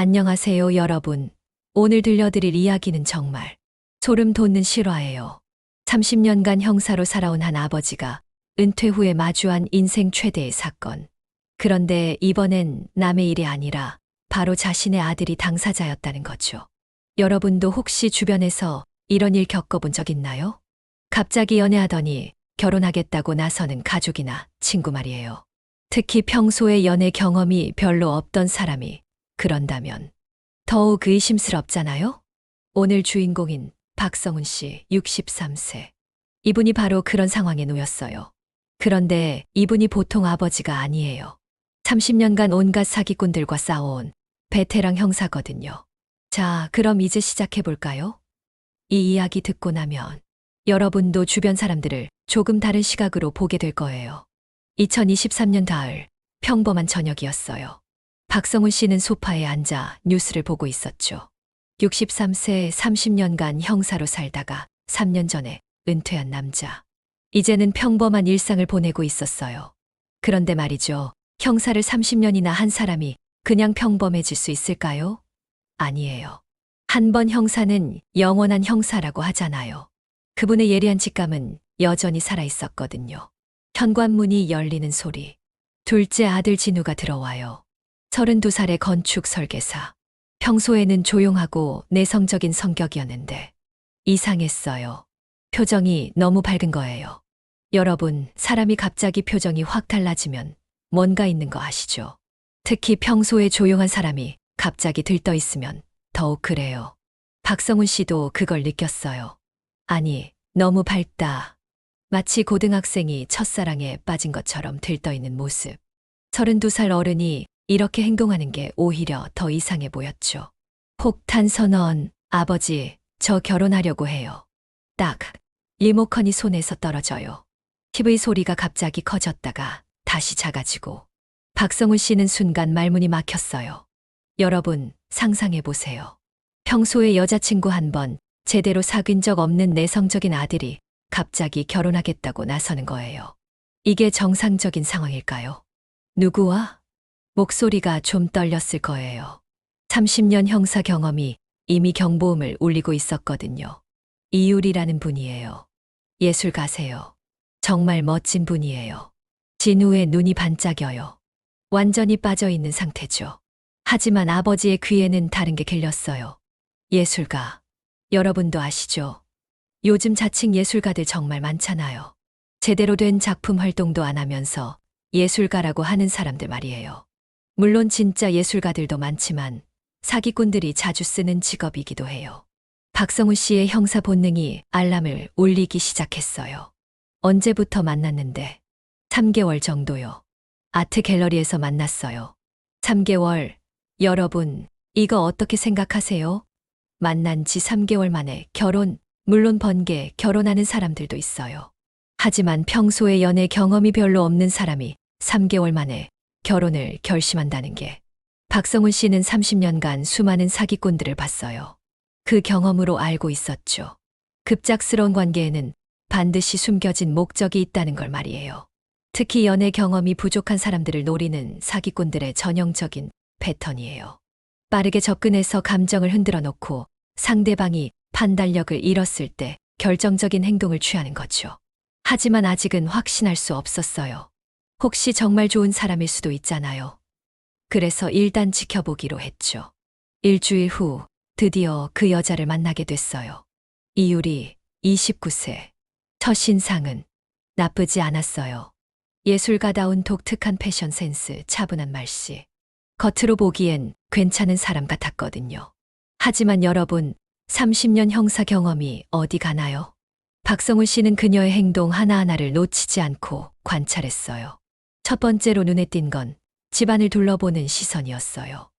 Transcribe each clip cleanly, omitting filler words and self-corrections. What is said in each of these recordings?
안녕하세요, 여러분. 오늘 들려드릴 이야기는 정말 소름 돋는 실화예요. 30년간 형사로 살아온 한 아버지가 은퇴 후에 마주한 인생 최대의 사건. 그런데 이번엔 남의 일이 아니라 바로 자신의 아들이 당사자였다는 거죠. 여러분도 혹시 주변에서 이런 일 겪어본 적 있나요? 갑자기 연애하더니 결혼하겠다고 나서는 가족이나 친구 말이에요. 특히 평소에 연애 경험이 별로 없던 사람이 그런다면 더욱 의심스럽잖아요? 오늘 주인공인 박성훈 씨 63세. 이분이 바로 그런 상황에 놓였어요. 그런데 이분이 보통 아버지가 아니에요. 30년간 온갖 사기꾼들과 싸워온 베테랑 형사거든요. 자, 그럼 이제 시작해볼까요? 이 이야기 듣고 나면 여러분도 주변 사람들을 조금 다른 시각으로 보게 될 거예요. 2023년 가을, 평범한 저녁이었어요. 박성훈 씨는 소파에 앉아 뉴스를 보고 있었죠. 63세 30년간 형사로 살다가 3년 전에 은퇴한 남자. 이제는 평범한 일상을 보내고 있었어요. 그런데 말이죠. 형사를 30년이나 한 사람이 그냥 평범해질 수 있을까요? 아니에요. 한 번 형사는 영원한 형사라고 하잖아요. 그분의 예리한 직감은 여전히 살아있었거든요. 현관문이 열리는 소리. 둘째 아들 진우가 들어와요. 32살의 건축 설계사. 평소에는 조용하고 내성적인 성격이었는데 이상했어요. 표정이 너무 밝은 거예요. 여러분, 사람이 갑자기 표정이 확 달라지면 뭔가 있는 거 아시죠? 특히 평소에 조용한 사람이 갑자기 들떠 있으면 더욱 그래요. 박성훈 씨도 그걸 느꼈어요. 아니, 너무 밝다. 마치 고등학생이 첫사랑에 빠진 것처럼 들떠 있는 모습. 32살 어른이 이렇게 행동하는 게 오히려 더 이상해 보였죠. 폭탄 선언, 아버지, 저 결혼하려고 해요. 딱, 리모컨이 손에서 떨어져요. TV 소리가 갑자기 커졌다가 다시 작아지고 박성훈 씨는 순간 말문이 막혔어요. 여러분, 상상해 보세요. 평소에 여자친구 한 번 제대로 사귄 적 없는 내성적인 아들이 갑자기 결혼하겠다고 나서는 거예요. 이게 정상적인 상황일까요? 누구와? 목소리가 좀 떨렸을 거예요. 30년 형사 경험이 이미 경보음을 울리고 있었거든요. 이율이라는 분이에요. 예술가세요. 정말 멋진 분이에요. 진우의 눈이 반짝여요. 완전히 빠져있는 상태죠. 하지만 아버지의 귀에는 다른 게 들렸어요. 예술가. 여러분도 아시죠? 요즘 자칭 예술가들 정말 많잖아요. 제대로 된 작품 활동도 안 하면서 예술가라고 하는 사람들 말이에요. 물론 진짜 예술가들도 많지만 사기꾼들이 자주 쓰는 직업이기도 해요. 박성훈 씨의 형사 본능이 알람을 울리기 시작했어요. 언제부터 만났는데? 3개월 정도요. 아트 갤러리에서 만났어요. 3개월. 여러분, 이거 어떻게 생각하세요? 만난 지 3개월 만에 결혼, 물론 번개, 결혼하는 사람들도 있어요. 하지만 평소에 연애 경험이 별로 없는 사람이 3개월 만에 결혼을 결심한다는 게. 박성훈 씨는 30년간 수많은 사기꾼들을 봤어요. 그 경험으로 알고 있었죠. 급작스러운 관계에는 반드시 숨겨진 목적이 있다는 걸 말이에요. 특히 연애 경험이 부족한 사람들을 노리는 사기꾼들의 전형적인 패턴이에요. 빠르게 접근해서 감정을 흔들어 놓고 상대방이 판단력을 잃었을 때 결정적인 행동을 취하는 거죠. 하지만 아직은 확신할 수 없었어요. 혹시 정말 좋은 사람일 수도 있잖아요. 그래서 일단 지켜보기로 했죠. 일주일 후 드디어 그 여자를 만나게 됐어요. 이율이 29세. 첫 인상은 나쁘지 않았어요. 예술가다운 독특한 패션 센스, 차분한 말씨. 겉으로 보기엔 괜찮은 사람 같았거든요. 하지만 여러분, 30년 형사 경험이 어디 가나요? 박성훈 씨는 그녀의 행동 하나하나를 놓치지 않고 관찰했어요. 첫 번째로 눈에 띈 건 집안을 둘러보는 시선이었어요.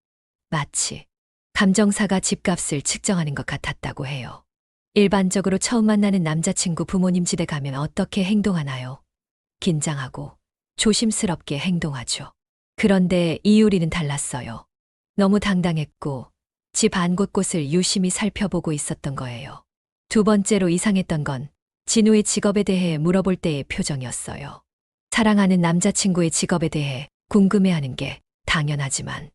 마치 감정사가 집값을 측정하는 것 같았다고 해요. 일반적으로 처음 만나는 남자친구 부모님 집에 가면 어떻게 행동하나요? 긴장하고 조심스럽게 행동하죠. 그런데 이유리는 달랐어요. 너무 당당했고 집 안 곳곳을 유심히 살펴보고 있었던 거예요. 두 번째로 이상했던 건 진우의 직업에 대해 물어볼 때의 표정이었어요. 사랑하는 남자친구의 직업에 대해 궁금해하는 게 당연하지만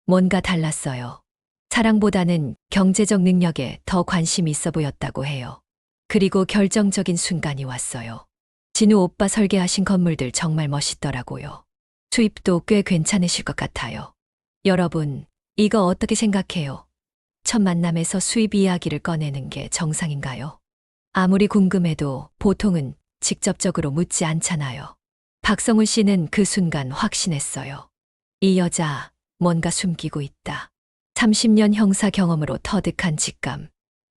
뭔가 달랐어요. 사랑보다는 경제적 능력에 더 관심이 있어 보였다고 해요. 그리고 결정적인 순간이 왔어요. 진우 오빠 설계하신 건물들 정말 멋있더라고요. 수입도 꽤 괜찮으실 것 같아요. 여러분, 이거 어떻게 생각해요? 첫 만남에서 수입 이야기를 꺼내는 게 정상인가요? 아무리 궁금해도 보통은 직접적으로 묻지 않잖아요. 박성훈 씨는 그 순간 확신했어요. 이 여자 뭔가 숨기고 있다. 30년 형사 경험으로 터득한 직감.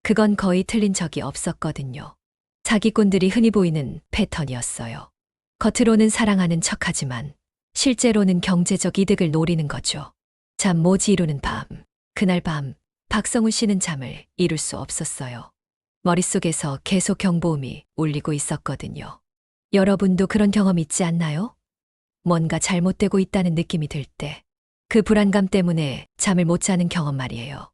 그건 거의 틀린 적이 없었거든요. 사기꾼들이 흔히 보이는 패턴이었어요. 겉으로는 사랑하는 척하지만 실제로는 경제적 이득을 노리는 거죠. 잠 못 이루는 밤. 그날 밤 박성훈 씨는 잠을 이룰 수 없었어요. 머릿속에서 계속 경보음이 울리고 있었거든요. 여러분도 그런 경험 있지 않나요? 뭔가 잘못되고 있다는 느낌이 들 때, 그 불안감 때문에 잠을 못 자는 경험 말이에요.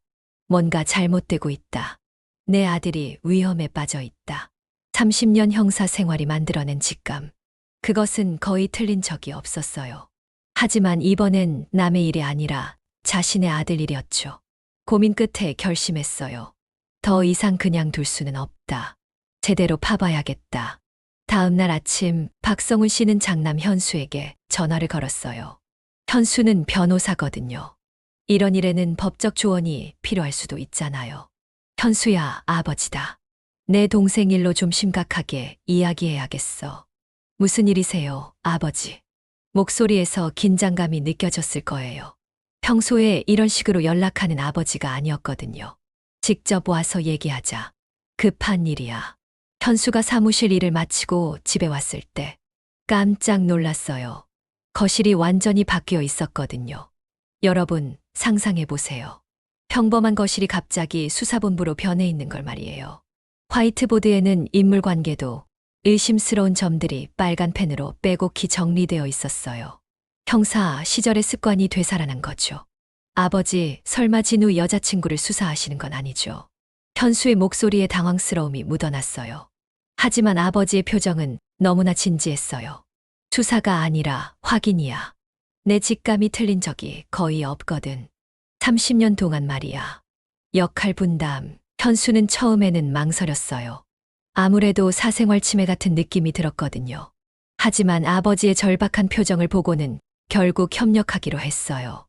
뭔가 잘못되고 있다. 내 아들이 위험에 빠져 있다. 30년 형사 생활이 만들어낸 직감. 그것은 거의 틀린 적이 없었어요. 하지만 이번엔 남의 일이 아니라 자신의 아들 일이었죠. 고민 끝에 결심했어요. 더 이상 그냥 둘 수는 없다. 제대로 파봐야겠다. 다음 날 아침 박성훈 씨는 장남 현수에게 전화를 걸었어요. 현수는 변호사거든요. 이런 일에는 법적 조언이 필요할 수도 있잖아요. 현수야, 아버지다. 내 동생 일로 좀 심각하게 이야기해야겠어. 무슨 일이세요, 아버지? 목소리에서 긴장감이 느껴졌을 거예요. 평소에 이런 식으로 연락하는 아버지가 아니었거든요. 직접 와서 얘기하자. 급한 일이야. 현수가 사무실 일을 마치고 집에 왔을 때 깜짝 놀랐어요. 거실이 완전히 바뀌어 있었거든요. 여러분, 상상해 보세요. 평범한 거실이 갑자기 수사본부로 변해 있는 걸 말이에요. 화이트보드에는 인물 관계도 의심스러운 점들이 빨간 펜으로 빼곡히 정리되어 있었어요. 형사 시절의 습관이 되살아난 거죠. 아버지, 설마 진우 여자친구를 수사하시는 건 아니죠? 현수의 목소리에 당황스러움이 묻어났어요. 하지만 아버지의 표정은 너무나 진지했어요. 수사가 아니라 확인이야. 내 직감이 틀린 적이 거의 없거든. 30년 동안 말이야. 역할 분담. 현수는 처음에는 망설였어요. 아무래도 사생활 침해 같은 느낌이 들었거든요. 하지만 아버지의 절박한 표정을 보고는 결국 협력하기로 했어요.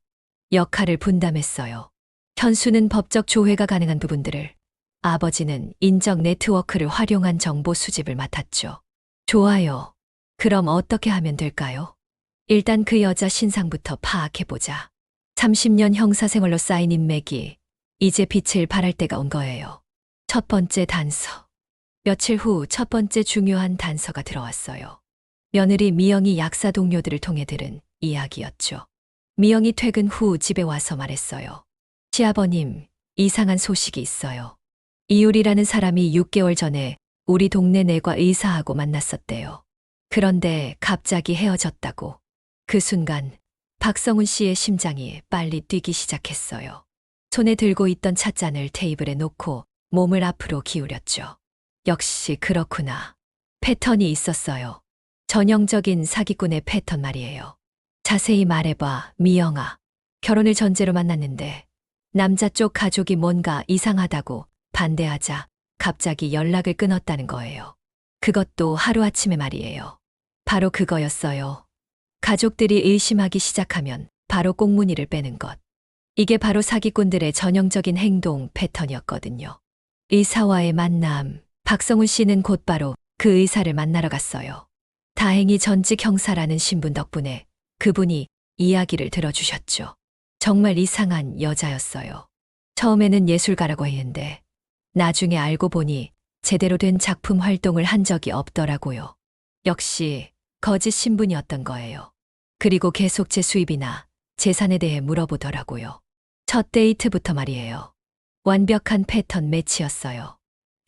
역할을 분담했어요. 현수는 법적 조회가 가능한 부분들을, 아버지는 인적 네트워크를 활용한 정보 수집을 맡았죠. 좋아요. 그럼 어떻게 하면 될까요? 일단 그 여자 신상부터 파악해보자. 30년 형사 생활로 쌓인 인맥이 이제 빛을 발할 때가 온 거예요. 첫 번째 단서. 며칠 후 첫 번째 중요한 단서가 들어왔어요. 며느리 미영이 약사 동료들을 통해 들은 이야기였죠. 미영이 퇴근 후 집에 와서 말했어요. 시아버님, 이상한 소식이 있어요. 이율이라는 사람이 6개월 전에 우리 동네 내과 의사하고 만났었대요. 그런데 갑자기 헤어졌다고. 그 순간 박성훈 씨의 심장이 빨리 뛰기 시작했어요. 손에 들고 있던 찻잔을 테이블에 놓고 몸을 앞으로 기울였죠. 역시 그렇구나. 패턴이 있었어요. 전형적인 사기꾼의 패턴 말이에요. 자세히 말해봐, 미영아. 결혼을 전제로 만났는데 남자 쪽 가족이 뭔가 이상하다고 반대하자 갑자기 연락을 끊었다는 거예요. 그것도 하루아침에 말이에요. 바로 그거였어요. 가족들이 의심하기 시작하면 바로 꽁무니를 빼는 것. 이게 바로 사기꾼들의 전형적인 행동 패턴이었거든요. 의사와의 만남. 박성훈 씨는 곧바로 그 의사를 만나러 갔어요. 다행히 전직 형사라는 신분 덕분에 그분이 이야기를 들어주셨죠. 정말 이상한 여자였어요. 처음에는 예술가라고 했는데 나중에 알고 보니 제대로 된 작품 활동을 한 적이 없더라고요. 역시 거짓 신분이었던 거예요. 그리고 계속 제 수입이나 재산에 대해 물어보더라고요. 첫 데이트부터 말이에요. 완벽한 패턴 매치였어요.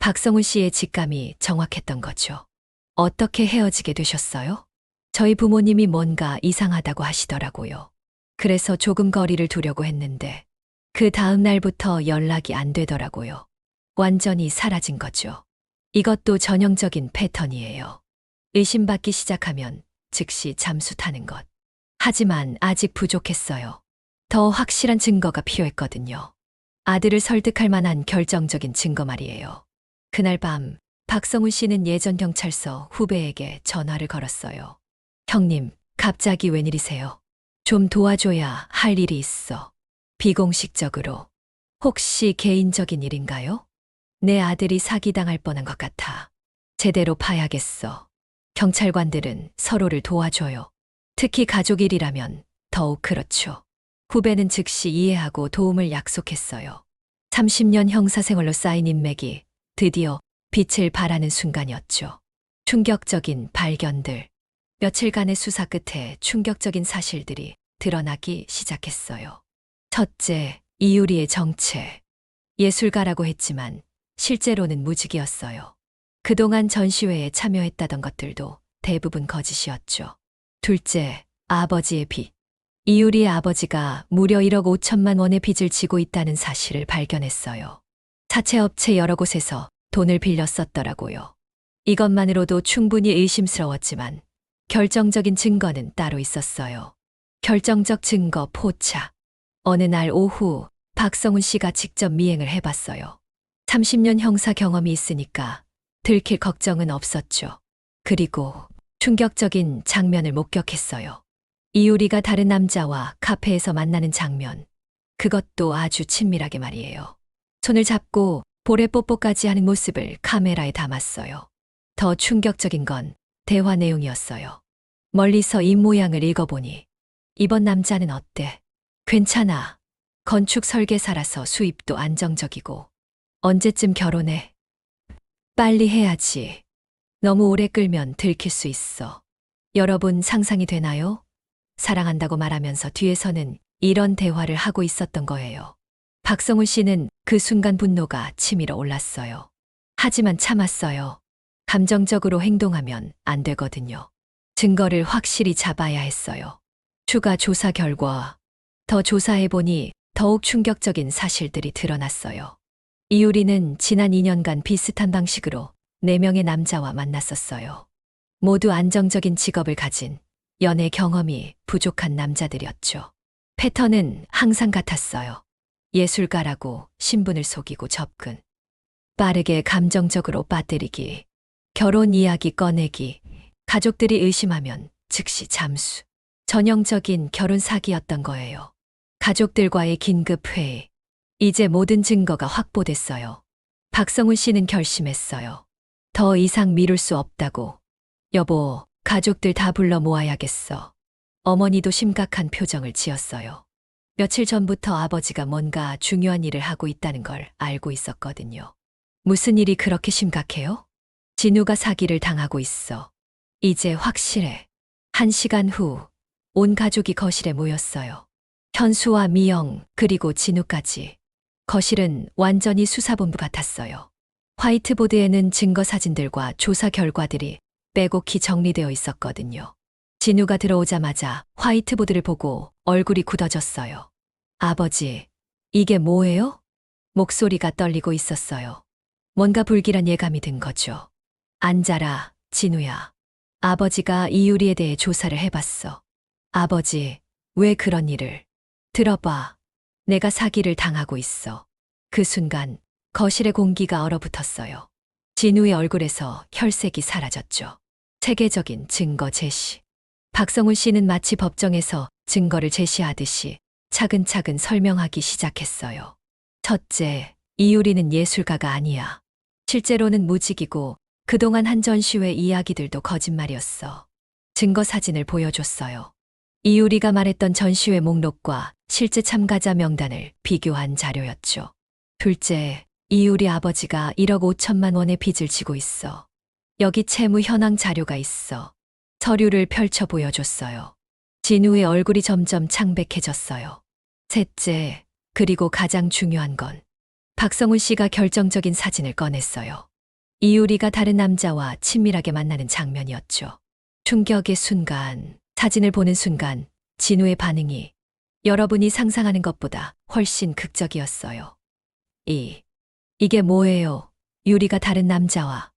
박성훈 씨의 직감이 정확했던 거죠. 어떻게 헤어지게 되셨어요? 저희 부모님이 뭔가 이상하다고 하시더라고요. 그래서 조금 거리를 두려고 했는데 그 다음 날부터 연락이 안 되더라고요. 완전히 사라진 거죠. 이것도 전형적인 패턴이에요. 의심받기 시작하면 즉시 잠수 타는 것. 하지만 아직 부족했어요. 더 확실한 증거가 필요했거든요. 아들을 설득할 만한 결정적인 증거 말이에요. 그날 밤 박성훈 씨는 예전 경찰서 후배에게 전화를 걸었어요. 형님, 갑자기 웬일이세요? 좀 도와줘야 할 일이 있어. 비공식적으로. 혹시 개인적인 일인가요? 내 아들이 사기당할 뻔한 것 같아. 제대로 봐야겠어. 경찰관들은 서로를 도와줘요. 특히 가족 일이라면 더욱 그렇죠. 후배는 즉시 이해하고 도움을 약속했어요. 30년 형사생활로 쌓인 인맥이 드디어 빛을 발하는 순간이었죠. 충격적인 발견들. 며칠간의 수사 끝에 충격적인 사실들이 드러나기 시작했어요. 첫째, 이유리의 정체. 예술가라고 했지만 실제로는 무직이었어요. 그동안 전시회에 참여했다던 것들도 대부분 거짓이었죠. 둘째, 아버지의 빚. 이유리의 아버지가 무려 1억 5천만 원의 빚을 지고 있다는 사실을 발견했어요. 사채업체 여러 곳에서 돈을 빌려 썼더라고요. 이것만으로도 충분히 의심스러웠지만 결정적인 증거는 따로 있었어요. 결정적 증거 포착. 어느 날 오후 박성훈 씨가 직접 미행을 해봤어요. 30년 형사 경험이 있으니까 들킬 걱정은 없었죠. 그리고 충격적인 장면을 목격했어요. 이유리가 다른 남자와 카페에서 만나는 장면. 그것도 아주 친밀하게 말이에요. 손을 잡고 볼에 뽀뽀까지 하는 모습을 카메라에 담았어요. 더 충격적인 건 대화 내용이었어요. 멀리서 입모양을 읽어보니 이번 남자는 어때? 괜찮아. 건축 설계사라서 수입도 안정적이고. 언제쯤 결혼해? 빨리 해야지. 너무 오래 끌면 들킬 수 있어. 여러분 상상이 되나요? 사랑한다고 말하면서 뒤에서는 이런 대화를 하고 있었던 거예요. 박성훈 씨는 그 순간 분노가 치밀어 올랐어요. 하지만 참았어요. 감정적으로 행동하면 안 되거든요. 증거를 확실히 잡아야 했어요. 추가 조사 결과 더 조사해보니 더욱 충격적인 사실들이 드러났어요. 이유리는 지난 2년간 비슷한 방식으로 4명의 남자와 만났었어요. 모두 안정적인 직업을 가진 연애 경험이 부족한 남자들이었죠. 패턴은 항상 같았어요. 예술가라고 신분을 속이고 접근. 빠르게 감정적으로 빠뜨리기. 결혼 이야기 꺼내기. 가족들이 의심하면 즉시 잠수. 전형적인 결혼 사기였던 거예요. 가족들과의 긴급 회의. 이제 모든 증거가 확보됐어요. 박성훈 씨는 결심했어요. 더 이상 미룰 수 없다고. 여보, 가족들 다 불러 모아야겠어. 어머니도 심각한 표정을 지었어요. 며칠 전부터 아버지가 뭔가 중요한 일을 하고 있다는 걸 알고 있었거든요. 무슨 일이 그렇게 심각해요? 진우가 사기를 당하고 있어. 이제 확실해. 1시간 후, 온 가족이 거실에 모였어요. 현수와 미영, 그리고 진우까지. 거실은 완전히 수사본부 같았어요. 화이트보드에는 증거 사진들과 조사 결과들이 빼곡히 정리되어 있었거든요. 진우가 들어오자마자 화이트보드를 보고 얼굴이 굳어졌어요. 아버지, 이게 뭐예요? 목소리가 떨리고 있었어요. 뭔가 불길한 예감이 든 거죠. 앉아라, 진우야. 아버지가 이유리에 대해 조사를 해봤어. 아버지, 왜 그런 일을? 들어봐. 내가 사기를 당하고 있어. 그 순간 거실의 공기가 얼어붙었어요. 진우의 얼굴에서 혈색이 사라졌죠. 체계적인 증거 제시. 박성훈 씨는 마치 법정에서 증거를 제시하듯이 차근차근 설명하기 시작했어요. 첫째, 이유리는 예술가가 아니야. 실제로는 무직이고 그동안 한 전시회 이야기들도 거짓말이었어. 증거 사진을 보여줬어요. 이유리가 말했던 전시회 목록과 실제 참가자 명단을 비교한 자료였죠. 둘째, 이유리 아버지가 1억 5천만 원의 빚을 지고 있어. 여기 채무 현황 자료가 있어. 서류를 펼쳐 보여줬어요. 진우의 얼굴이 점점 창백해졌어요. 셋째, 그리고 가장 중요한 건 박성훈 씨가 결정적인 사진을 꺼냈어요. 이유리가 다른 남자와 친밀하게 만나는 장면이었죠. 충격의 순간, 사진을 보는 순간 진우의 반응이 여러분이 상상하는 것보다 훨씬 극적이었어요. 이게 뭐예요? 유리가 다른 남자와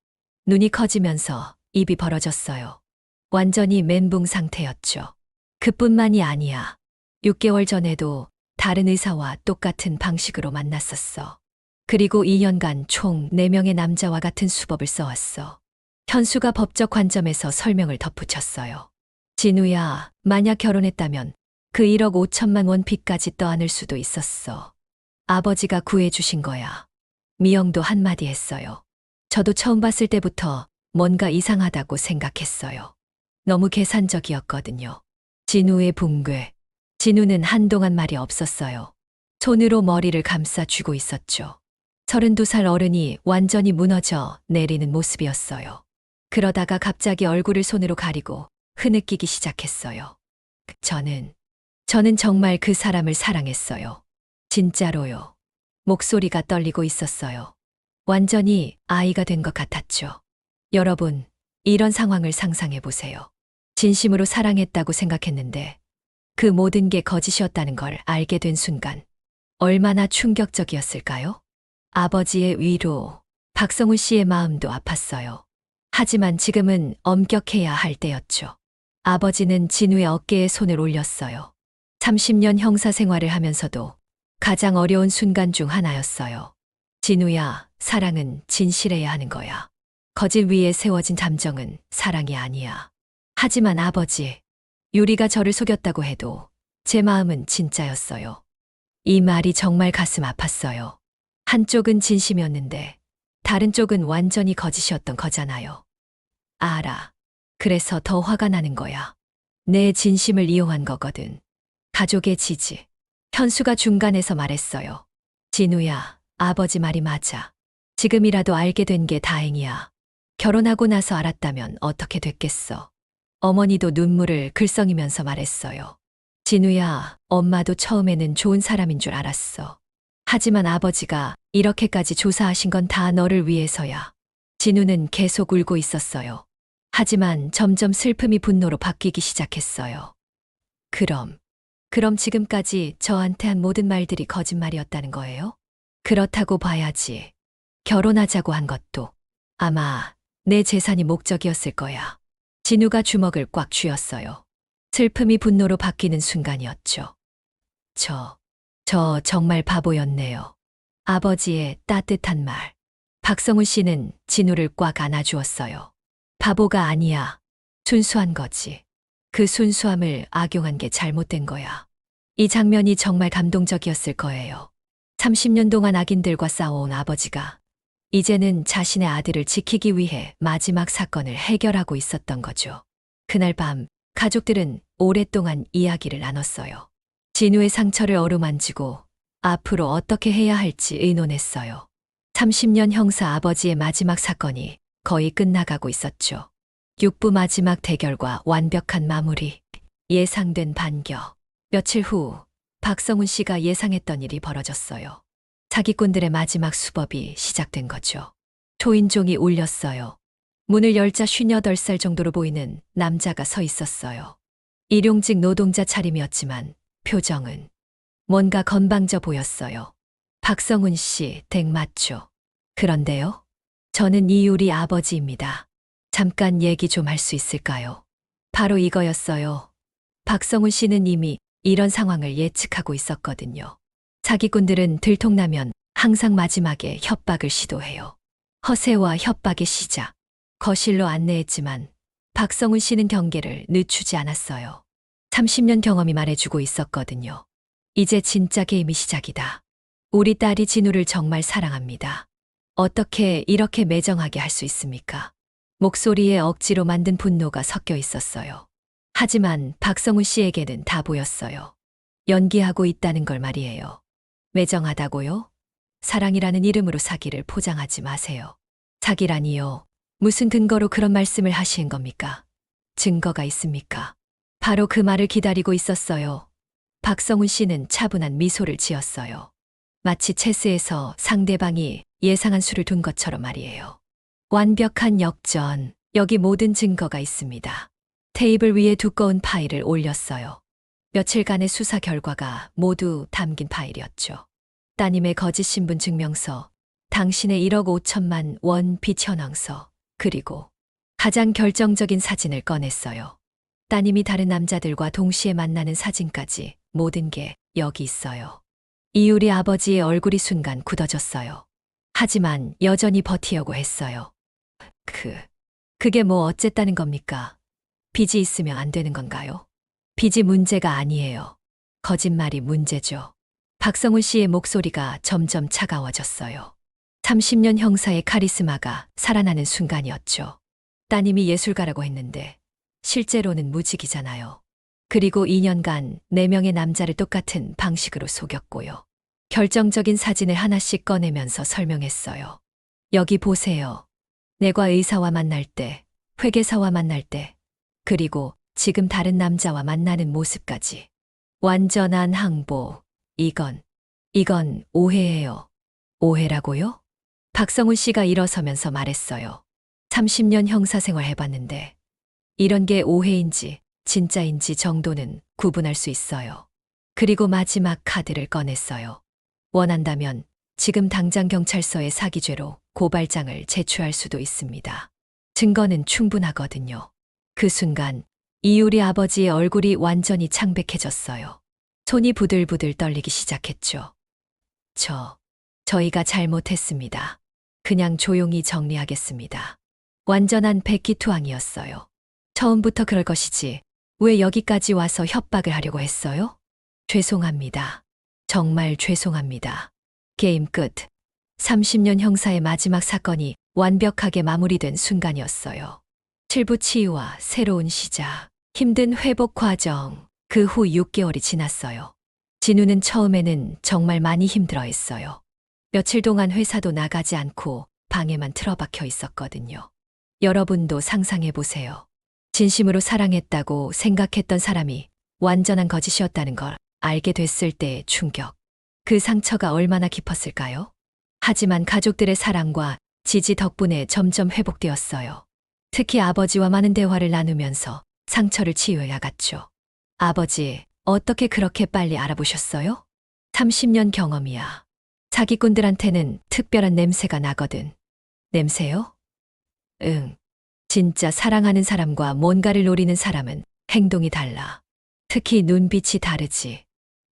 눈이 커지면서 입이 벌어졌어요. 완전히 멘붕 상태였죠. 그뿐만이 아니야. 6개월 전에도 다른 의사와 똑같은 방식으로 만났었어. 그리고 2년간 총 4명의 남자와 같은 수법을 써왔어. 현수가 법적 관점에서 설명을 덧붙였어요. 진우야, 만약 결혼했다면 그 1억 5천만 원 빚까지 떠안을 수도 있었어. 아버지가 구해주신 거야. 미영도 한마디 했어요. 저도 처음 봤을 때부터 뭔가 이상하다고 생각했어요. 너무 계산적이었거든요. 진우의 붕괴. 진우는 한동안 말이 없었어요. 손으로 머리를 감싸 쥐고 있었죠. 32살 어른이 완전히 무너져 내리는 모습이었어요. 그러다가 갑자기 얼굴을 손으로 가리고 흐느끼기 시작했어요. 저는 정말 그 사람을 사랑했어요. 진짜로요. 목소리가 떨리고 있었어요. 완전히 아이가 된 것 같았죠. 여러분, 이런 상황을 상상해 보세요. 진심으로 사랑했다고 생각했는데 그 모든 게 거짓이었다는 걸 알게 된 순간 얼마나 충격적이었을까요? 아버지의 위로, 박성훈 씨의 마음도 아팠어요. 하지만 지금은 엄격해야 할 때였죠. 아버지는 진우의 어깨에 손을 올렸어요. 30년 형사 생활을 하면서도 가장 어려운 순간 중 하나였어요. 진우야, 사랑은 진실해야 하는 거야. 거짓 위에 세워진 잠정은 사랑이 아니야. 하지만 아버지, 유리가 저를 속였다고 해도 제 마음은 진짜였어요. 이 말이 정말 가슴 아팠어요. 한쪽은 진심이었는데 다른 쪽은 완전히 거짓이었던 거잖아요. 알아. 그래서 더 화가 나는 거야. 내 진심을 이용한 거거든. 가족의 지지. 현수가 중간에서 말했어요. 진우야, 아버지 말이 맞아. 지금이라도 알게 된 게 다행이야. 결혼하고 나서 알았다면 어떻게 됐겠어. 어머니도 눈물을 글썽이면서 말했어요. 진우야, 엄마도 처음에는 좋은 사람인 줄 알았어. 하지만 아버지가 이렇게까지 조사하신 건 다 너를 위해서야. 진우는 계속 울고 있었어요. 하지만 점점 슬픔이 분노로 바뀌기 시작했어요. 그럼 지금까지 저한테 한 모든 말들이 거짓말이었다는 거예요? 그렇다고 봐야지. 결혼하자고 한 것도 아마 내 재산이 목적이었을 거야. 진우가 주먹을 꽉 쥐었어요. 슬픔이 분노로 바뀌는 순간이었죠. 저 정말 바보였네요. 아버지의 따뜻한 말. 박성훈 씨는 진우를 꽉 안아주었어요. 바보가 아니야. 순수한 거지. 그 순수함을 악용한 게 잘못된 거야. 이 장면이 정말 감동적이었을 거예요. 30년 동안 악인들과 싸워온 아버지가 이제는 자신의 아들을 지키기 위해 마지막 사건을 해결하고 있었던 거죠. 그날 밤 가족들은 오랫동안 이야기를 나눴어요. 진우의 상처를 어루만지고 앞으로 어떻게 해야 할지 의논했어요. 30년 형사 아버지의 마지막 사건이 거의 끝나가고 있었죠. 육부 마지막 대결과 완벽한 마무리, 예상된 반격. 며칠 후 박성훈 씨가 예상했던 일이 벌어졌어요. 사기꾼들의 마지막 수법이 시작된 거죠. 초인종이 울렸어요. 문을 열자 58살 정도로 보이는 남자가 서 있었어요. 일용직 노동자 차림이었지만 표정은 뭔가 건방져 보였어요. 박성훈 씨 댁 맞죠? 그런데요? 저는 이유리 아버지입니다. 잠깐 얘기 좀 할 수 있을까요? 바로 이거였어요. 박성훈 씨는 이미 이런 상황을 예측하고 있었거든요. 사기꾼들은 들통나면 항상 마지막에 협박을 시도해요. 허세와 협박의 시작. 거실로 안내했지만 박성훈 씨는 경계를 늦추지 않았어요. 30년 경험이 말해주고 있었거든요. 이제 진짜 게임이 시작이다. 우리 딸이 진우를 정말 사랑합니다. 어떻게 이렇게 매정하게 할 수 있습니까? 목소리에 억지로 만든 분노가 섞여 있었어요. 하지만 박성훈 씨에게는 다 보였어요. 연기하고 있다는 걸 말이에요. 매정하다고요? 사랑이라는 이름으로 사기를 포장하지 마세요. 사기라니요. 무슨 근거로 그런 말씀을 하신 겁니까? 증거가 있습니까? 바로 그 말을 기다리고 있었어요. 박성훈 씨는 차분한 미소를 지었어요. 마치 체스에서 상대방이 예상한 수를 둔 것처럼 말이에요. 완벽한 역전. 여기 모든 증거가 있습니다. 테이블 위에 두꺼운 파일을 올렸어요. 며칠간의 수사 결과가 모두 담긴 파일이었죠. 따님의 거짓 신분 증명서, 당신의 1억 5천만 원 빚 현황서, 그리고 가장 결정적인 사진을 꺼냈어요. 따님이 다른 남자들과 동시에 만나는 사진까지 모든 게 여기 있어요. 이유리 아버지의 얼굴이 순간 굳어졌어요. 하지만 여전히 버티려고 했어요. 그게 뭐 어쨌다는 겁니까? 빚이 있으면 안 되는 건가요? 빚이 문제가 아니에요. 거짓말이 문제죠. 박성훈 씨의 목소리가 점점 차가워졌어요. 30년 형사의 카리스마가 살아나는 순간이었죠. 따님이 예술가라고 했는데 실제로는 무직이잖아요. 그리고 2년간 4명의 남자를 똑같은 방식으로 속였고요. 결정적인 사진을 하나씩 꺼내면서 설명했어요. 여기 보세요. 내과 의사와 만날 때, 회계사와 만날 때, 그리고 지금 다른 남자와 만나는 모습까지. 완전한 항복. 이건 오해예요. 오해라고요? 박성훈 씨가 일어서면서 말했어요. 30년 형사생활 해봤는데 이런 게 오해인지 진짜인지 정도는 구분할 수 있어요. 그리고 마지막 카드를 꺼냈어요. 원한다면 지금 당장 경찰서에 사기죄로 고발장을 제출할 수도 있습니다. 증거는 충분하거든요. 그 순간 이유리 아버지의 얼굴이 완전히 창백해졌어요. 손이 부들부들 떨리기 시작했죠. 저희가 잘못했습니다. 그냥 조용히 정리하겠습니다. 완전한 백기투항이었어요. 처음부터 그럴 것이지 왜 여기까지 와서 협박을 하려고 했어요? 죄송합니다. 정말 죄송합니다. 게임 끝. 30년 형사의 마지막 사건이 완벽하게 마무리된 순간이었어요. 칠부 치유와 새로운 시작, 힘든 회복 과정, 그 후 6개월이 지났어요. 진우는 처음에는 정말 많이 힘들어했어요. 며칠 동안 회사도 나가지 않고 방에만 틀어박혀 있었거든요. 여러분도 상상해 보세요. 진심으로 사랑했다고 생각했던 사람이 완전한 거짓이었다는 걸 알게 됐을 때의 충격. 그 상처가 얼마나 깊었을까요? 하지만 가족들의 사랑과 지지 덕분에 점점 회복되었어요. 특히 아버지와 많은 대화를 나누면서 상처를 치유해야겠죠. 아버지, 어떻게 그렇게 빨리 알아보셨어요? 30년 경험이야. 사기꾼들한테는 특별한 냄새가 나거든. 냄새요? 응. 진짜 사랑하는 사람과 뭔가를 노리는 사람은 행동이 달라. 특히 눈빛이 다르지.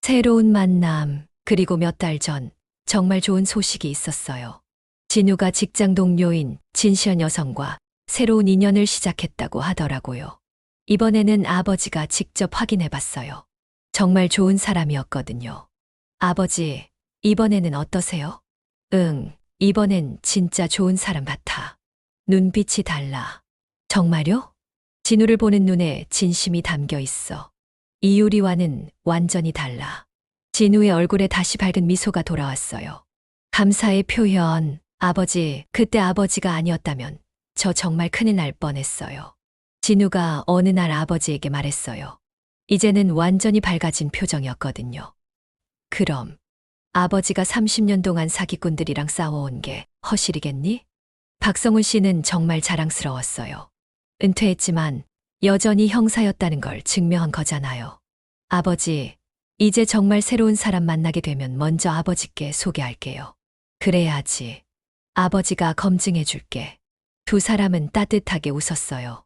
새로운 만남, 그리고 몇 달 전 정말 좋은 소식이 있었어요. 진우가 직장 동료인 진시현 여성과 새로운 인연을 시작했다고 하더라고요. 이번에는 아버지가 직접 확인해 봤어요. 정말 좋은 사람이었거든요. 아버지, 이번에는 어떠세요? 응, 이번엔 진짜 좋은 사람 같아. 눈빛이 달라. 정말요? 진우를 보는 눈에 진심이 담겨 있어. 이유리와는 완전히 달라. 진우의 얼굴에 다시 밝은 미소가 돌아왔어요. 감사의 표현, 아버지, 그때 아버지가 아니었다면 저 정말 큰일 날 뻔했어요. 진우가 어느 날 아버지에게 말했어요. 이제는 완전히 밝아진 표정이었거든요. 그럼 아버지가 30년 동안 사기꾼들이랑 싸워온 게 허실이겠니? 박성훈 씨는 정말 자랑스러웠어요. 은퇴했지만 여전히 형사였다는 걸 증명한 거잖아요. 아버지, 이제 정말 새로운 사람 만나게 되면 먼저 아버지께 소개할게요. 그래야지. 아버지가 검증해 줄게. 두 사람은 따뜻하게 웃었어요.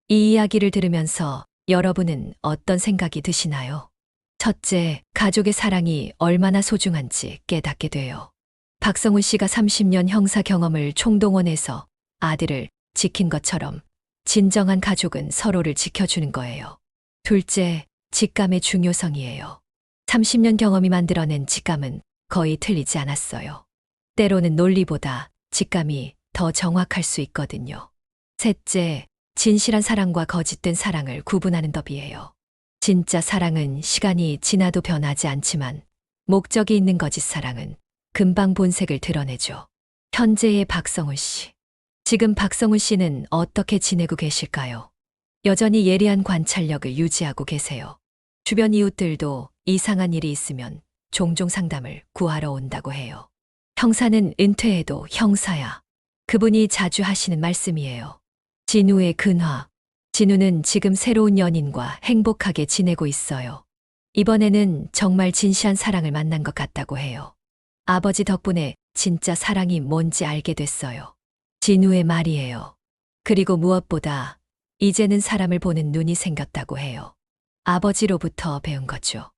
이 이야기를 들으면서 여러분은 어떤 생각이 드시나요? 첫째, 가족의 사랑이 얼마나 소중한지 깨닫게 돼요. 박성훈 씨가 30년 형사 경험을 총동원해서 아들을 지킨 것처럼 진정한 가족은 서로를 지켜주는 거예요. 둘째, 직감의 중요성이에요. 30년 경험이 만들어낸 직감은 거의 틀리지 않았어요. 때로는 논리보다 직감이 더 정확할 수 있거든요. 셋째, 진실한 사랑과 거짓된 사랑을 구분하는 법이에요. 진짜 사랑은 시간이 지나도 변하지 않지만 목적이 있는 거짓 사랑은 금방 본색을 드러내죠. 현재의 박성훈 씨. 지금 박성훈 씨는 어떻게 지내고 계실까요? 여전히 예리한 관찰력을 유지하고 계세요. 주변 이웃들도 이상한 일이 있으면 종종 상담을 구하러 온다고 해요. 형사는 은퇴해도 형사야. 그분이 자주 하시는 말씀이에요. 진우의 근화. 진우는 지금 새로운 연인과 행복하게 지내고 있어요. 이번에는 정말 진시한 사랑을 만난 것 같다고 해요. 아버지 덕분에 진짜 사랑이 뭔지 알게 됐어요. 진우의 말이에요. 그리고 무엇보다 이제는 사람을 보는 눈이 생겼다고 해요. 아버지로부터 배운 거죠.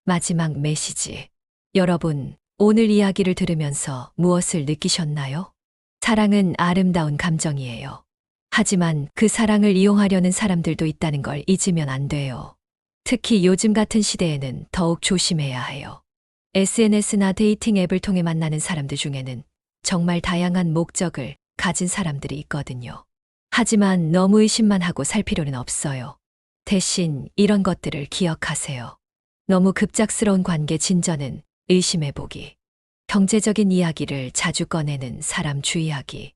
마지막 메시지. 여러분, 오늘 이야기를 들으면서 무엇을 느끼셨나요? 사랑은 아름다운 감정이에요. 하지만 그 사랑을 이용하려는 사람들도 있다는 걸 잊으면 안 돼요. 특히 요즘 같은 시대에는 더욱 조심해야 해요. SNS나 데이팅 앱을 통해 만나는 사람들 중에는 정말 다양한 목적을 가진 사람들이 있거든요. 하지만 너무 의심만 하고 살 필요는 없어요. 대신 이런 것들을 기억하세요. 너무 급작스러운 관계 진전은 의심해보기. 경제적인 이야기를 자주 꺼내는 사람 주의하기.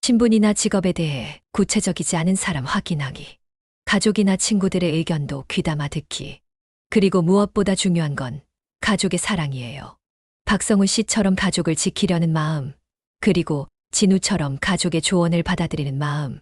신분이나 직업에 대해 구체적이지 않은 사람 확인하기. 가족이나 친구들의 의견도 귀담아 듣기. 그리고 무엇보다 중요한 건 가족의 사랑이에요. 박성훈 씨처럼 가족을 지키려는 마음, 그리고 진우처럼 가족의 조언을 받아들이는 마음.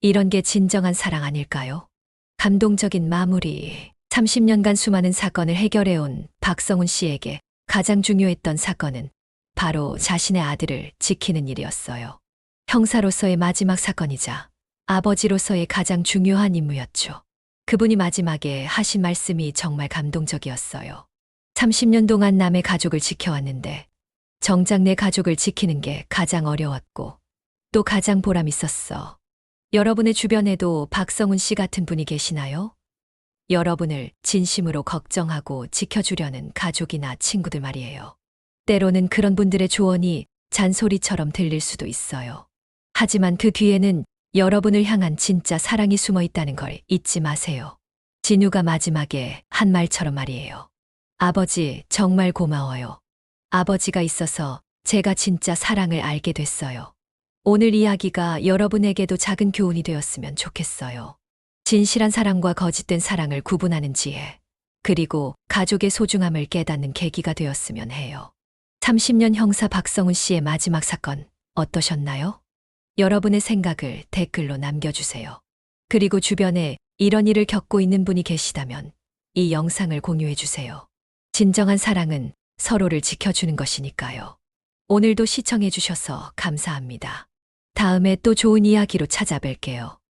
이런 게 진정한 사랑 아닐까요? 감동적인 마무리. 30년간 수많은 사건을 해결해온 박성훈 씨에게 가장 중요했던 사건은 바로 자신의 아들을 지키는 일이었어요. 형사로서의 마지막 사건이자 아버지로서의 가장 중요한 임무였죠. 그분이 마지막에 하신 말씀이 정말 감동적이었어요. 30년 동안 남의 가족을 지켜왔는데 정작 내 가족을 지키는 게 가장 어려웠고 또 가장 보람 있었어. 여러분의 주변에도 박성훈 씨 같은 분이 계시나요? 여러분을 진심으로 걱정하고 지켜주려는 가족이나 친구들 말이에요. 때로는 그런 분들의 조언이 잔소리처럼 들릴 수도 있어요. 하지만 그 뒤에는 여러분을 향한 진짜 사랑이 숨어 있다는 걸 잊지 마세요. 진우가 마지막에 한 말처럼 말이에요. 아버지, 정말 고마워요. 아버지가 있어서 제가 진짜 사랑을 알게 됐어요. 오늘 이야기가 여러분에게도 작은 교훈이 되었으면 좋겠어요. 진실한 사랑과 거짓된 사랑을 구분하는 지혜, 그리고 가족의 소중함을 깨닫는 계기가 되었으면 해요. 30년 형사 박성훈 씨의 마지막 사건 어떠셨나요? 여러분의 생각을 댓글로 남겨주세요. 그리고 주변에 이런 일을 겪고 있는 분이 계시다면 이 영상을 공유해주세요. 진정한 사랑은 서로를 지켜주는 것이니까요. 오늘도 시청해주셔서 감사합니다. 다음에 또 좋은 이야기로 찾아뵐게요.